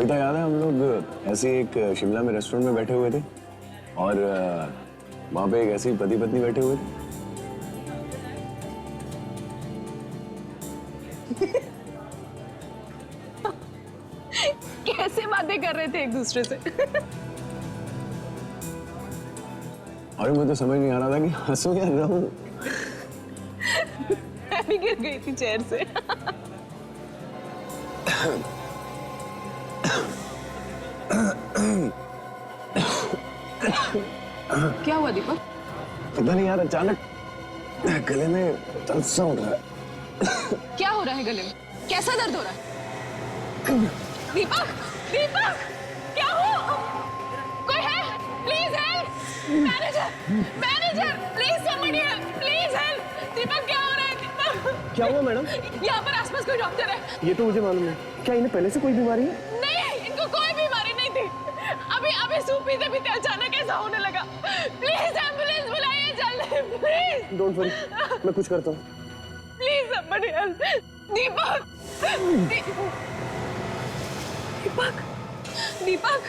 कविता याद है हम लोग ऐसे एक शिमला में रेस्टोरेंट में बैठे हुए थे और वहां पे एक ऐसी पति पत्नी बैठे हुए थे। कैसे बातें कर रहे थे एक दूसरे से? और मुझे समझ नहीं आ रहा था कि हंसूं या रोऊं। मैं भी गिर गई थी चेयर से। क्या हुआ दीपक? पता नहीं यार, अचानक गले में दर्द सा उठ रहा है। क्या हो रहा है गले में? कैसा दर्द हो रहा है? दीपक, दीपक, क्या हो? कोई है? Please help! Manager, manager, please somebody help, please help! Deepak, क्या हो रहा है? दीपक, क्या हुआ मैडम? यहाँ पर आसपास कोई डॉक्टर है? ये तो मुझे मालूम है। क्या इन्हें पहले से कोई बीमारी है? नहीं, इनको कोई बीमारी नहीं थी। अभी सूप पीते पीते अचानक ऐसा होने लगा। प्लीज एम्बुलेंस बुलाइए जल्दी, प्लीज। डोंट वरी, मैं कुछ करता हूँ। Please somebody help. Deepak, Deepak, Deepak.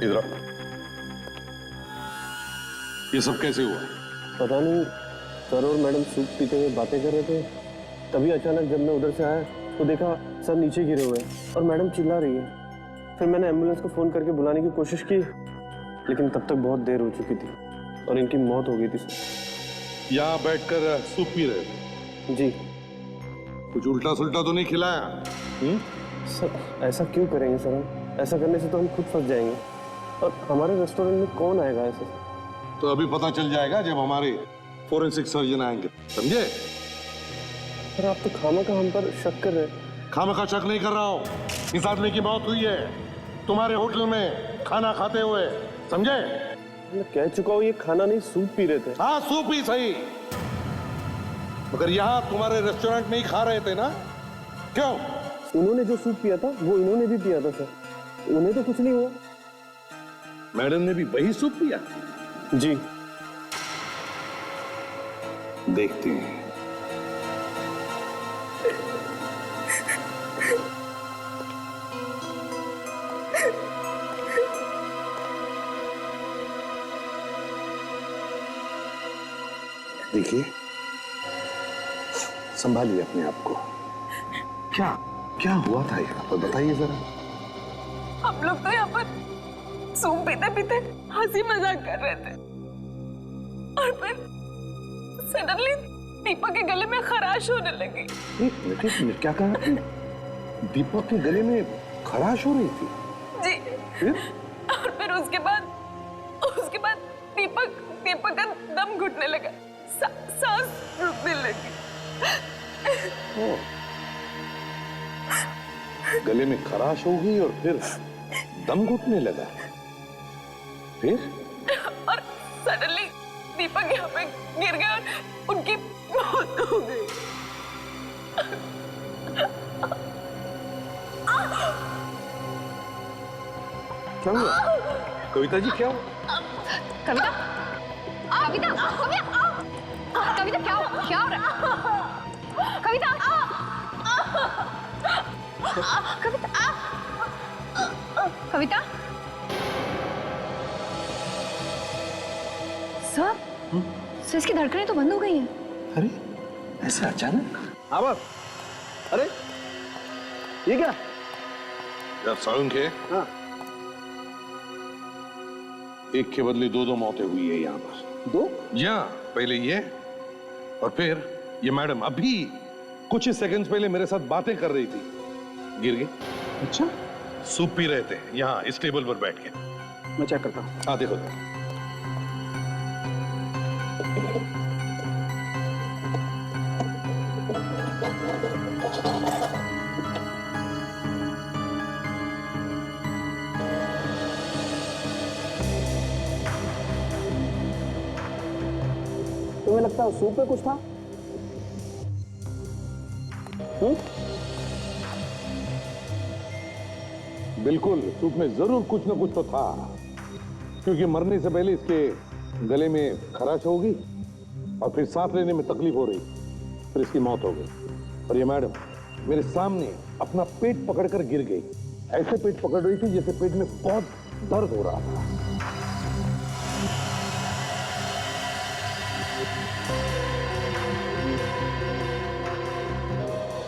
इधर आओ। ये सब कैसे हुआ? पता नहीं, सर और मैडम सूप पीते हुए बातें कर रहे थे। तभी अचानक जब मैं उधर से आया तो देखा सर नीचे गिरे हुए हैं और मैडम चिल्ला रही है। फिर मैंने एम्बुलेंस को फोन करके बुलाने की कोशिश की, लेकिन तब तक बहुत देर हो चुकी थी और इनकी मौत हो गई थी सर। यहाँ बैठकर सूप पी रहे थे? जी कुछ उल्टा सुल्टा तो नहीं खिलाया? सर, ऐसा क्यों करेंगे सर? हम ऐसा करने से तो हम खुद फंस जाएंगे और हमारे रेस्टोरेंट में कौन आएगा ऐसे? तो अभी पता चल जाएगा जब हमारे फोरेंसिक सर्जन आएंगे, समझे? सर, आप तो खामखा हम पर शक कर रहे हैं। खामखा शक नहीं कर रहा हूँ। इस आदमी की मौत हुई है तुम्हारे होटल में खाना खाते हुए, समझे? मैं कह चुका हूँ ये खाना नहीं सूप पी रहे थे। हाँ, सूप ही सही, मगर यहाँ तुम्हारे रेस्टोरेंट में ही खा रहे थे ना? क्यों? उन्होंने जो सूप पिया था वो इन्होंने भी पिया था सर। उन्हें तो कुछ नहीं हुआ। मैडम ने भी वही सूप पिया? जी देखते हैं। देखिए, संभालिए अपने आप को। क्या क्या हुआ था यहाँ पर, बताइए जरा। हम लोग तो यहाँ पर सूप पीते पीते हंसी मजाक कर रहे थे और फिर सडनली दीपक के गले में खराश होने लगी। एक मिनट, क्या कहा आपने? दीपक के गले में खराश हो रही थी? जी। फिर? और फिर उसके बाद दीपक का दम घुटने लगा, सांस रुकने लगी। गले में खराश हो गई और फिर दम घुटने लगा। फिर? और सडनली दीपक यहाँ पे गिर गए और उनकी मौत हो गई। क्या हुआ? कविता जी क्या हुआ? कविता, कविता, कविता, क्या हो रहा है? कविता, कविता, सर, इसकी धड़कनें तो बंद हो गई हैं। अरे ऐसे अचानक? आवाज? अरे ये क्या? यार सालुंखे, हाँ। एक के बदले दो मौतें हुई है यहाँ पर। दो? जी हाँ, पहले ये और फिर ये मैडम अभी कुछ ही सेकंड्स पहले मेरे साथ बातें कर रही थी, गिर गई। अच्छा, सूप पी रहे थे यहाँ इस टेबल पर बैठ के। मैं चेक करता हूँ। हाँ देखो। तुम्हें लगता है सूप में कुछ था। बिल्कुल, सूप में जरूर कुछ ना कुछ तो था, क्योंकि मरने से पहले इसके गले में खराश होगी और फिर सांस लेने में तकलीफ हो रही, फिर इसकी मौत हो गई। और ये मैडम मेरे सामने अपना पेट पकड़कर गिर गई। ऐसे पेट पकड़ रही थी जैसे पेट में बहुत दर्द हो रहा था।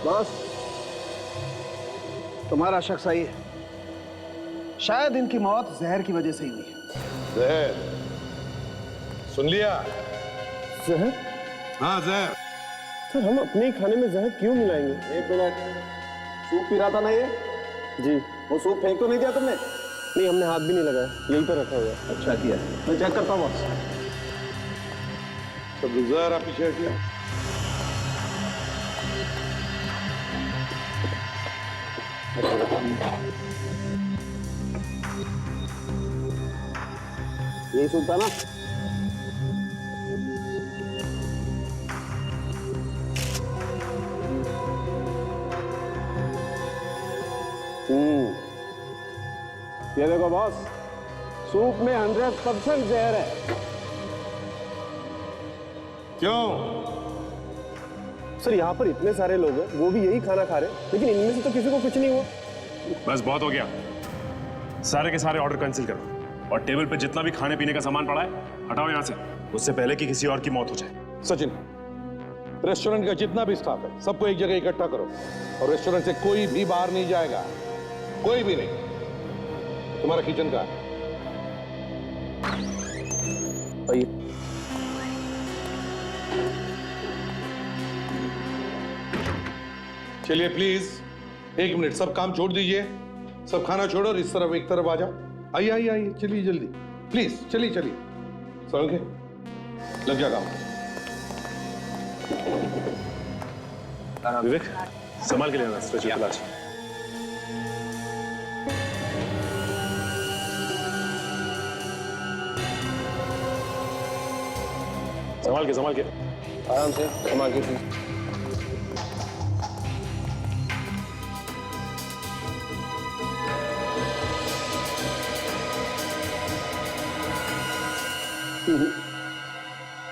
बॉस, तुम्हारा शक सही है। शायद इनकी मौत जहर की वजह से ही हुई है। जहर? सुन लिया? जहर? हाँ, जहर। सर हम अपने ही खाने में जहर क्यों मिलाएंगे? एक मिनट, सूप पी रहा था ना ये? जी। वो सूप फेंक तो नहीं दिया तुमने? नहीं, हमने हाथ भी नहीं लगाया, यहीं पर रखा हुआ है। अच्छा किया, मैं चेक करता हूँ बॉस। सब जहर आप पीछे हटिए। यही सूप था ना? ये देखो बॉस, सूप में 100% जहर है। क्यों? सर यहाँ पर इतने सारे लोग हैं, वो भी यही खाना खा रहे हैं, लेकिन इनमें से तो किसी को कुछ नहीं हुआ। बस बहुत हो गया, सारे के सारे ऑर्डर कैंसिल करो और टेबल पे जितना भी खाने पीने का सामान पड़ा है हटाओ यहाँ से, उससे पहले कि किसी और की मौत हो जाए। सचिन, रेस्टोरेंट का जितना भी स्टाफ है सबको एक जगह इकट्ठा करो और रेस्टोरेंट से कोई भी बाहर नहीं जाएगा, कोई भी नहीं। तुम्हारा किचन का चलिए प्लीज, एक मिनट, सब काम छोड़ दीजिए, सब खाना छोड़ो और इस तरफ एक तरफ आ जाओ। आइए आइए आइए, चलिए जल्दी प्लीज, चलिए चलिए, समझ गए? लग जाएगा। विवेक संभाल के लेना स्ट्रेचर पे लाश। संभाल के आराम से संभाल के।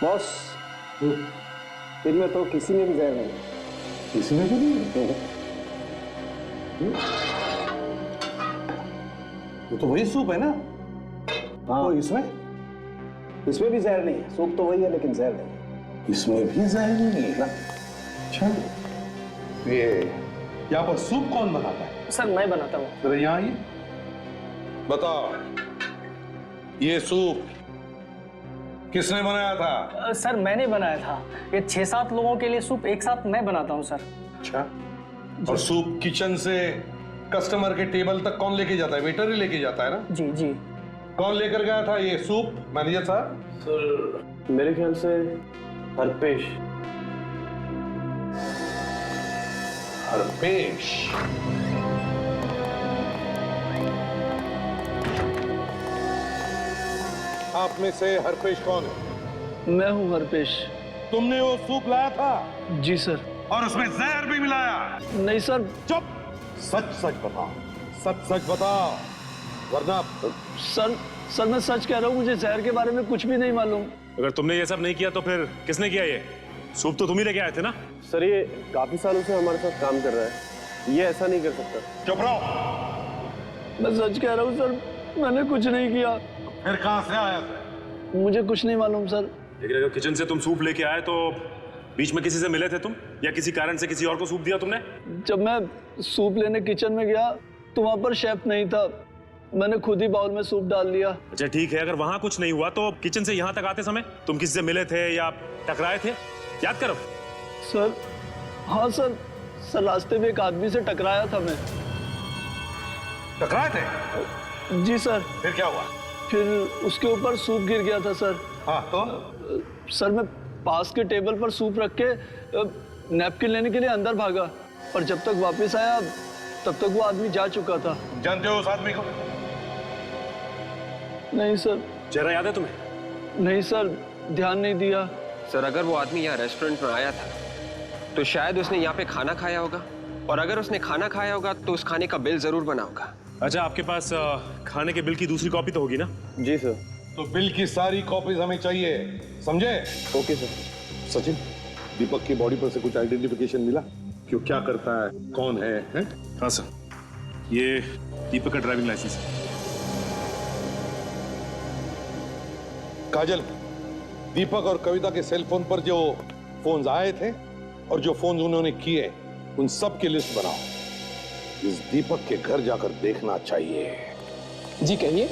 बॉस, इनमें तो किसी में भी जहर नहीं। किसी में भी नहीं? वो तो वही सूप है ना? हाँ, तो इसमें भी जहर नहीं है। सूप तो वही है लेकिन जहर नहीं। इसमें भी जहर नहीं है ना? अच्छा, ये यहाँ पर सूप कौन बनाता है? सर मैं बनाता हूँ। जरा यहाँ आइए, बताओ ये सूप किसने बनाया था? सर मैंने बनाया था। ये 6-7 लोगों के लिए सूप एक साथ मैं बनाता हूँ सर। अच्छा, और सूप किचन से कस्टमर के टेबल तक कौन लेके जाता है? वेटर ही लेके जाता है ना? जी जी। कौन लेकर गया था ये सूप, मैनेजर साहब? सर मेरे ख्याल से हरपेश। हरपेश? आप में से हरपेश कौन है? मैं हूँ हरपेश। तुमने वो सूप लाया था? जी सर। और उसमें जहर भी मिलाया? नहीं सर। चुप, सच सच बताओ, सच सच बताओ, वरना। सर मैं सच कह रहा हूँ, मुझे जहर के बारे में कुछ भी नहीं मालूम। अगर तुमने ये सब नहीं किया तो फिर किसने किया? ये सूप तो तुम ही लेके आए थे ना? सर ये काफी सालों से हमारे साथ काम कर रहा है, ये ऐसा नहीं कर सकता। चुप रहो। मैं सच कह रहा हूँ सर, मैंने कुछ नहीं किया। फिर कहां से आया था? मुझे कुछ नहीं मालूम सर। लेकिन अगर किचन से तुम सूप लेके आए तो बीच में किसी से मिले थे तुम, या किसी कारण से किसी और को सूप दिया तुमने? जब मैं सूप लेने किचन में गया तो वहां पर शेफ नहीं था, मैंने खुद ही बाउल में सूप डाल लिया। अच्छा ठीक है, अगर वहां कुछ नहीं हुआ तो किचन से यहाँ तक आते समय तुम किसी से मिले थे या टकराए थे? याद करो। सर हाँ सर, रास्ते में एक आदमी से टकराया था मैं। टकराए थे? जी सर। फिर क्या हुआ? फिर उसके ऊपर सूप गिर गया था सर। हाँ तो? सर मैं पास के टेबल पर सूप रख के नैपकिन लेने के लिए अंदर भागा, और जब तक वापस आया तब तक वो आदमी जा चुका था। जानते हो उस आदमी को? नहीं सर। चेहरा याद है तुम्हें? नहीं सर, ध्यान नहीं दिया। सर अगर वो आदमी यहाँ रेस्टोरेंट में आया था तो शायद उसने यहाँ पे खाना खाया होगा, और अगर उसने खाना खाया होगा तो उस खाने का बिल जरूर बना होगा। अच्छा, आपके पास खाने के बिल की दूसरी कॉपी तो होगी ना? जी सर। तो बिल की सारी कॉपीज हमें चाहिए, समझे? Okay sir. सचिन, दीपक की बॉडी पर से कुछ आइडेंटिफिकेशन मिला? क्यों, क्या करता है, कौन है? हाँ सर, ये दीपक का ड्राइविंग लाइसेंस है। काजल, दीपक और कविता के सेल फोन पर जो फोन्स आए थे और जो फोन उन्होंने किए, उन सब की लिस्ट बनाओ। इस दीपक के घर जाकर देखना चाहिए। जी कहिए।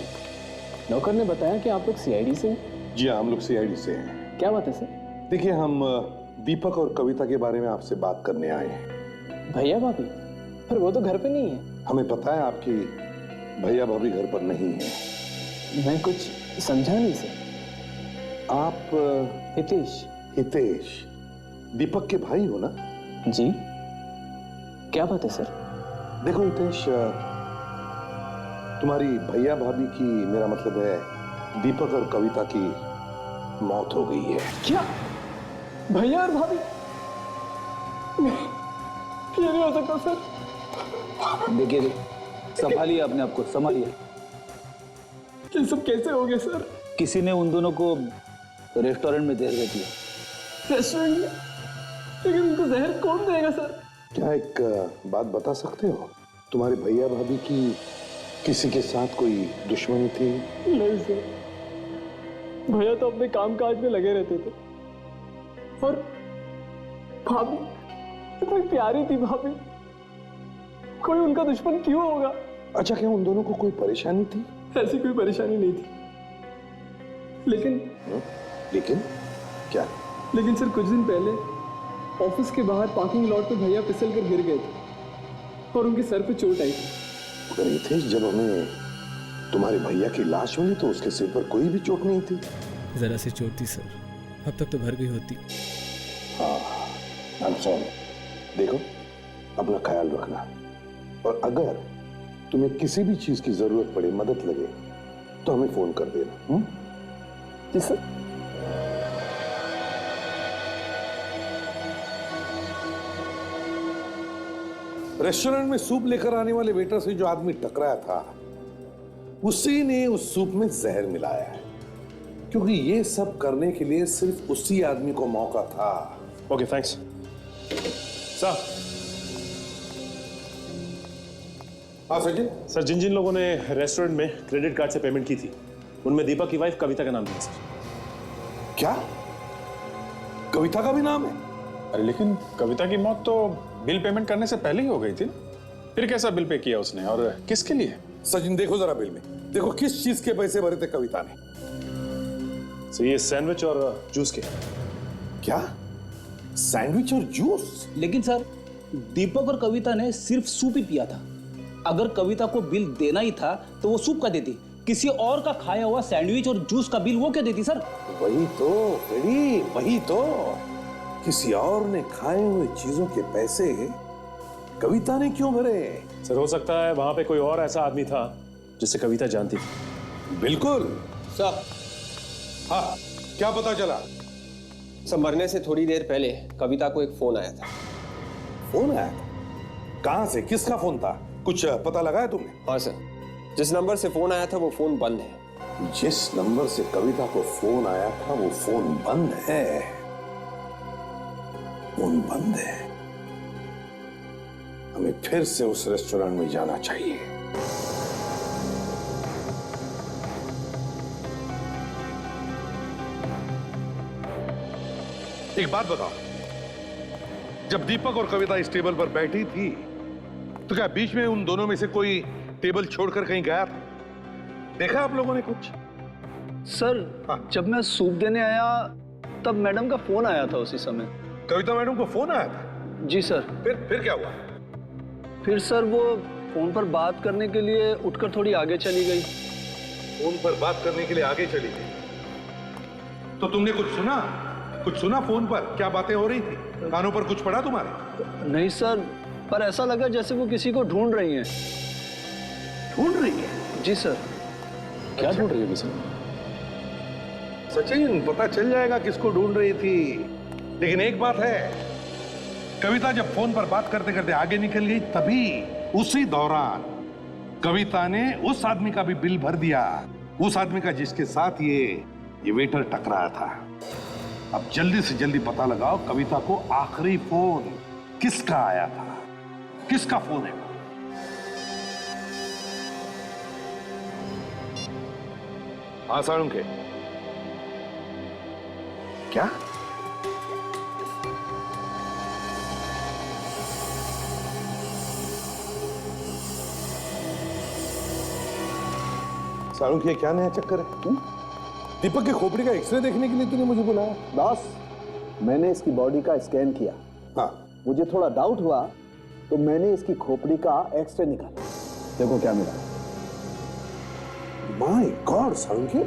नौकर ने बताया कि आप लोग सीआईडी से हैं। जी हाँ, हम लोग सीआईडी से हैं। क्या बात है सर? देखिए, हम दीपक और कविता के बारे में आपसे बात करने आए हैं। भैया भाभी? पर वो तो घर पे नहीं है। हमें पता है आपकी भैया भाभी घर पर नहीं है। मैं कुछ समझा नहीं सर। आप हितेश? हितेश दीपक के भाई हो ना? जी। क्या बात है सर? देखो हितेश, तुम्हारी भैया भाभी की, मेरा मतलब है दीपक और कविता की मौत हो गई है। क्या? भैया और भाभी? ये नहीं हो सकता सर। देखिए, संभालिए अपने आप को, संभालिए। ये सब कैसे हो गए सर? किसी ने उन दोनों को रेस्टोरेंट में जहर दे दिया। रेस्टोरेंट में? लेकिन उनको जहर कौन देगा सर? क्या एक बात बता सकते हो, तुम्हारे भैया भाभी की किसी के साथ कोई दुश्मनी थी? नहीं सर, भैया तो अपने काम काज में लगे रहते थे। और भाभी इतनी प्यारी थी भाभी, कोई उनका दुश्मन क्यों होगा? अच्छा, क्या उन दोनों को कोई परेशानी थी? ऐसी कोई परेशानी नहीं थी, लेकिन क्या? लेकिन सर कुछ दिन पहले ऑफिस के बाहर पार्किंग लॉट पे भैया फिसल कर गिर गए थे और उनके सर पे चोट आई थी। अगर हितेश, जब हमें तुम्हारे भैया की लाश मिली तो उसके सिर पर कोई भी चोट नहीं थी। जरा सी चोट थी सर, अब तक तो भर गई होती। हाँ, I'm sorry। देखो, अपना ख्याल रखना, और अगर तुम्हें किसी भी चीज की जरूरत पड़े, मदद लगे, तो हमें फोन कर देना। जी सर। रेस्टोरेंट में सूप लेकर आने वाले वेटर से जो आदमी टकराया था, उसी ने उस सूप में जहर मिलाया है, क्योंकि ये सब करने के लिए सिर्फ उसी आदमी को मौका था। Okay, thanks sir. हाँ सचिन। सर, जिन जिन लोगों ने रेस्टोरेंट में क्रेडिट कार्ड से पेमेंट की थी, उनमें दीपक की वाइफ कविता का नाम था सर। क्या? कविता का भी नाम है? अरे लेकिन कविता की मौत तो बिल पेमेंट करने से पहले ही हो गई थी ना, फिर कैसा बिल पे किया उसने और किसके लिए? सचिन, देखो जरा बिल में, देखो किस चीज के पैसे भरे थे कविता ने। सर, ये सैंडविच और जूस के। क्या? सैंडविच और जूस? लेकिन सर, दीपक और कविता ने सिर्फ सूप ही पिया था। अगर कविता को बिल देना ही था तो वो सूप का देती, किसी और का खाया हुआ सैंडविच और जूस का बिल वो क्या देती सर? वही तो फ्रेडी, वही तो, किसी और ने खाए हुए चीजों के पैसे कविता ने क्यों भरे? सर, हो सकता है वहां पे कोई और ऐसा आदमी था जिसे कविता जानती थी। बिल्कुल सर। हाँ, क्या पता चला? सर, मरने से थोड़ी देर पहले कविता को एक फोन आया था। फोन आया? कहां से, किसका फोन था, कुछ पता लगा है तुमने? हाँ सर, जिस नंबर से फोन आया था वो फोन बंद है। जिस नंबर से कविता को फोन आया था वो फोन बंद है। फोन बंद है। हमें फिर से उस रेस्टोरेंट में जाना चाहिए। एक बात बताओ, जब दीपक और कविता इस टेबल पर बैठी थी तो क्या बीच में उन दोनों में से कोई टेबल छोड़कर कहीं गया था? देखा आप लोगों ने कुछ? सर, जब मैं सूप देने आया तब मैडम का फोन आया था उसी समय। कविता मैडम को फोन आया था? जी सर। फिर क्या हुआ? फिर सर वो फोन पर बात करने के लिए उठकर थोड़ी आगे चली गई। फोन पर बात करने के लिए आगे चली गई? तो तुमने कुछ सुना? कुछ सुना फोन पर? क्या बातें हो रही थी? कानों पर कुछ पड़ा तुम्हारे? नहीं सर, पर ऐसा लगा जैसे वो किसी को ढूंढ रही हैं। ढूंढ रही है? जी सर। क्या ढूंढ रही है किसी? सचिन, पता चल जाएगा किसको ढूंढ रही थी। लेकिन एक बात है, कविता जब फोन पर बात करते करते आगे निकल गई, तभी उसी दौरान कविता ने उस आदमी का भी बिल भर दिया, उस आदमी का जिसके साथ ये वेटर टकराया था। अब जल्दी से जल्दी पता लगाओ कविता को आखिरी फोन किसका आया था, किसका फोन है। हाँ साळुंखे, क्या? साळुंखे, क्या नया चक्कर है? दीपक की खोपड़ी का एक्सरे देखने के लिए तूने मुझे बुलाया? बॉस, मैंने इसकी बॉडी का स्कैन किया। हाँ, मुझे थोड़ा डाउट हुआ तो मैंने इसकी खोपड़ी का एक्सरे निकाला। देखो क्या मिला। माय गॉड साळुंखे,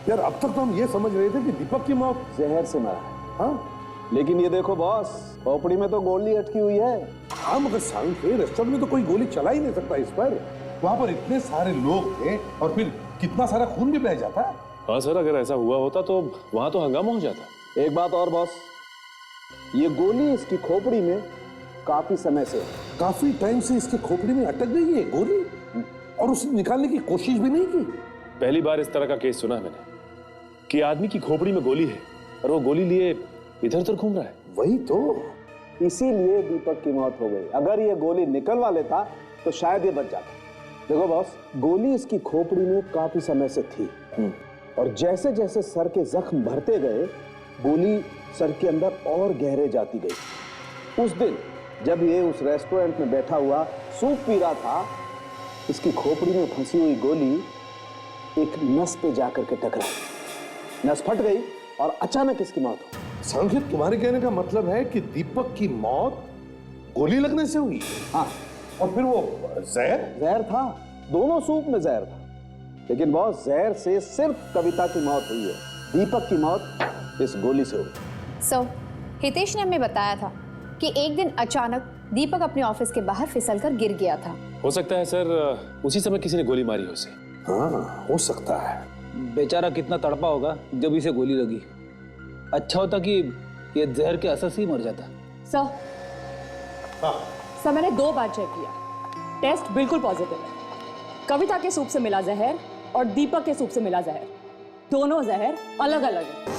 यार अब तक तो हम ये समझ रहे थे कि दीपक की मौत जहर से मरा है। हाँ, लेकिन ये देखो बॉस, खोपड़ी में तो गोली अटकी हुई है। हाँ, मगर साळुंखे, रेस्टोरेंट में तो कोई गोली चला ही नहीं सकता इस पर। वहां पर इतने सारे लोग थे और फिर कितना सारा खून भी बह जाता। हाँ सर, अगर ऐसा हुआ होता तो वहां तो हंगामा हो जाता। एक बात और बॉस, ये गोली इसकी खोपड़ी में काफी समय से, काफी टाइम से इसके खोपड़ी में अटक गई है गोली, और उसने निकालने की कोशिश भी नहीं की। पहली बार इस तरह का केस सुना है मैंने कि आदमी की खोपड़ी में गोली है और वो गोली लिए इधर उधर घूम रहा है। वही तो, इसीलिए दीपक की मौत हो गई। अगर ये गोली निकलवा लेता तो शायद ये बच जाता। देखो बॉस, गोली इसकी खोपड़ी में काफी समय से थी, और जैसे जैसे सर के जख्म भरते गए, गोली सर के अंदर और गहरे जाती गई। उस दिन जब ये उस रेस्टोरेंट में बैठा हुआ सूप पी रहा था, इसकी खोपड़ी में फंसी हुई गोली एक नस पे जाकर के टकराई, नस फट गई और अचानक इसकी मौत हो गई। संकेत, तुम्हारे कहने का मतलब है कि दीपक की मौत गोली लगने से हुई? हाँ, और फिर वो जहर था, दोनों सूप में जहर था। लेकिन बॉस, जहर से सिर्फ कविता की मौत हुई है, दीपक की मौत इस गोली से हुई। सो हितेश ने हमें बताया था कि एक दिन अचानक दीपक अपने ऑफिस के बाहर फिसलकर गिर गया था। हो सकता है सर, उसी समय किसी ने गोली मारी हो उसे। हाँ, हो सकता है। बेचारा कितना तड़पा होगा जब इसे गोली लगी। अच्छा होता कि ये जहर के असर से ही मर जाता। सर, हाँ। सर, मैंने 2 बार चेक किया, टेस्ट बिल्कुल पॉजिटिव है। कविता के सूप से मिला जहर और दीपक के सूप से मिला जहर, दोनों जहर अलग अलग है।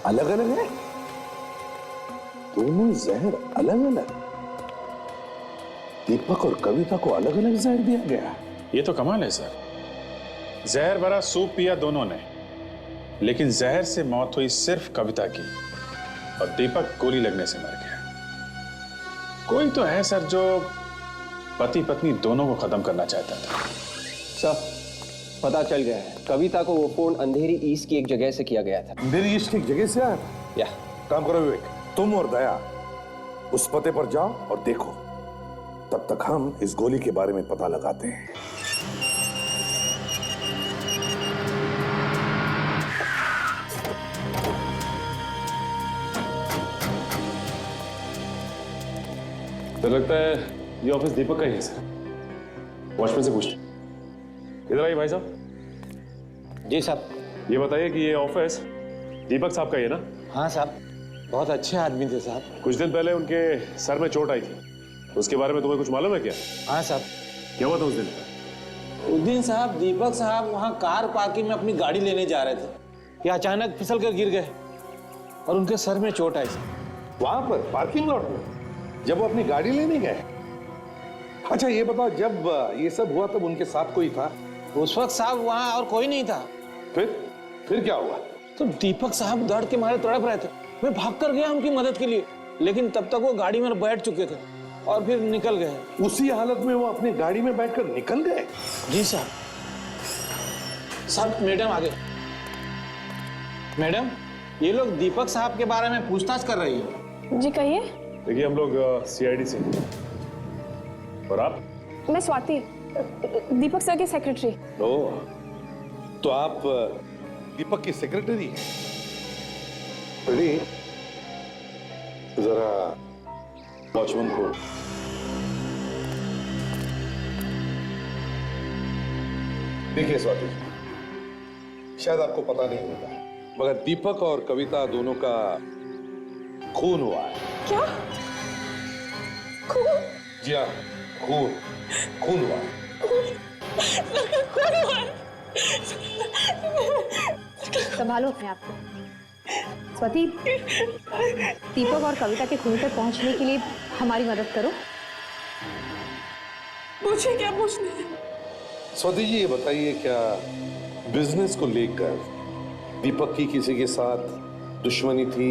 अलग अलग है? दोनों जहर अलग अलग? दीपक और कविता को अलग अलग जहर दिया गया? ये तो कमाल है सर। जहर भरा सूप पिया दोनों ने, लेकिन जहर से मौत हुई सिर्फ कविता की, और दीपक गोली लगने से मर गया। कोई तो है सर जो पति पत्नी दोनों को खत्म करना चाहता था। सर, पता चल गया है, कविता को वो फोन अंधेरी ईस्ट की एक जगह से किया गया था। अंधेरी ईस्ट की एक जगह से आया था? या काम करो विवेक, तुम और दया उस पते पर जाओ और देखो, तब तक हम इस गोली के बारे में पता लगाते हैं। तो लगता है ये ऑफिस दीपक का ही है सर। वॉचमैन से पूछते। इधर आइए भाई साहब। जी साहब। ये बताइए कि ये ऑफिस दीपक साहब का ही है ना? हाँ साहब, बहुत अच्छे आदमी थे साहब। कुछ दिन पहले उनके सर में चोट आई थी, उसके बारे में तुम्हें कुछ मालूम है क्या? हाँ साहब। क्या हुआ था उस दिन? उस दिन साहब दीपक साहब वहाँ कार पार्किंग में अपनी गाड़ी लेने जा रहे थे, ये अचानक फिसल कर गिर गए और उनके सर में चोट आई। वहां पर पार्किंग लॉट में जब वो अपनी गाड़ी लेने गए? अच्छा ये बताओ, जब ये सब हुआ तब उनके साथ कोई था? उस वक्त साहब वहाँ और कोई नहीं था। फिर क्या हुआ? तो दीपक साहब दर्द के मारे तड़प रहे थे, मैं भाग कर गया उनकी मदद के लिए, लेकिन तब तक वो गाड़ी में बैठ चुके थे और फिर निकल गए। उसी हालत में वो अपनी गाड़ी में बैठकर निकल गए? जी साहब। साहब मैडम आ गए। मैडम, ये लोग दीपक साहब के बारे में पूछताछ कर रही है। जी कहिए। देखिए हम लोग सीआईडी से। और आप? मैं स्वाति, दीपक सर की सेक्रेटरी। ओह, तो आप दीपक की सेक्रेटरी हैं? रेडी? जरा वॉचमैन को। देखिए स्वाति, शायद आपको पता नहीं होगा, मगर दीपक और कविता दोनों का खून हुआ है। क्या? खून? जी हाँ, खून हुआ है। खून हुआ है? संभालो अपने आप को। स्वाति, दीपक और कविता के खून तक पहुंचने के लिए हमारी मदद करो। पूछिए, क्या पूछना है? स्वाति जी, ये बताइए, क्या बिजनेस को लेकर दीपक की किसी के साथ दुश्मनी थी,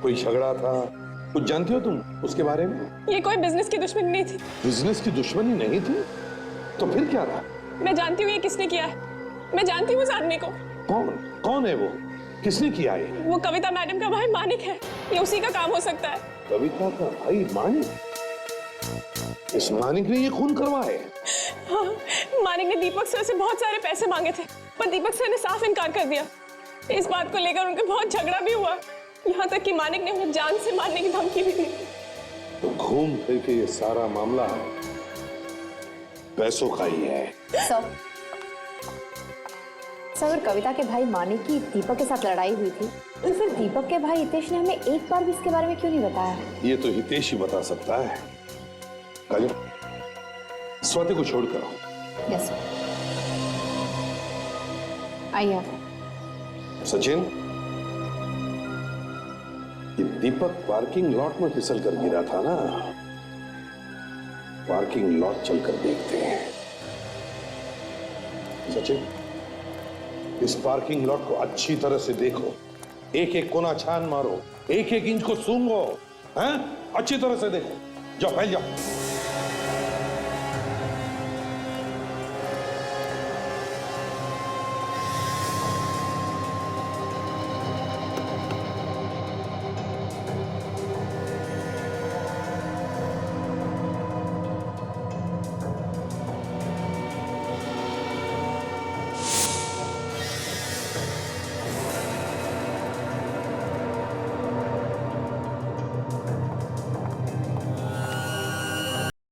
कोई झगड़ा था, कुछ जानती हो तुम उसके बारे में? ये कोई बिजनेस की दुश्मनी नहीं थी। बिजनेस की दुश्मनी नहीं थी? तो फिर क्या था? मैं जानती हूँ ये किसने किया है। मैं जानती हूँ उस आदमी को। कौन है वो? किसने किया है? वो कविता मैडम का भाई मानिक है। ये उसी का काम हो सकता है। कविता का भाई मानिक? इस मानिक ने ये खून करवाया है? हाँ, मानिक ने दीपक सर से बहुत सारे पैसे मांगे थे, पर दीपक सर ने साफ इनकार कर दिया। इस बात को लेकर उनका बहुत झगड़ा भी हुआ, यहाँ तक कि मानिक ने उन्हें जान से मारने की धमकी भी दी। तो घूम फिर के ये सारा मामला पैसों का ही है। सर, अगर कविता के भाई मानिक की दीपक के साथ लड़ाई हुई थी, तो फिर दीपक के भाई हितेश ने हमें एक बार भी इसके बारे में क्यों नहीं बताया? ये तो हितेश ही बता सकता है। काजल, स्वाति को छोड़ कर। Yes sir. आइए। सचिन, ये दीपक पार्किंग लॉट में फिसल कर गिरा था ना? पार्किंग लॉट चलकर देखते हैं। सचिन, इस पार्किंग लॉट को अच्छी तरह से देखो, एक एक कोना छान मारो, एक एक इंच को सूंघो, हैं? अच्छी तरह से देखो। जाओ, फैल जाओ।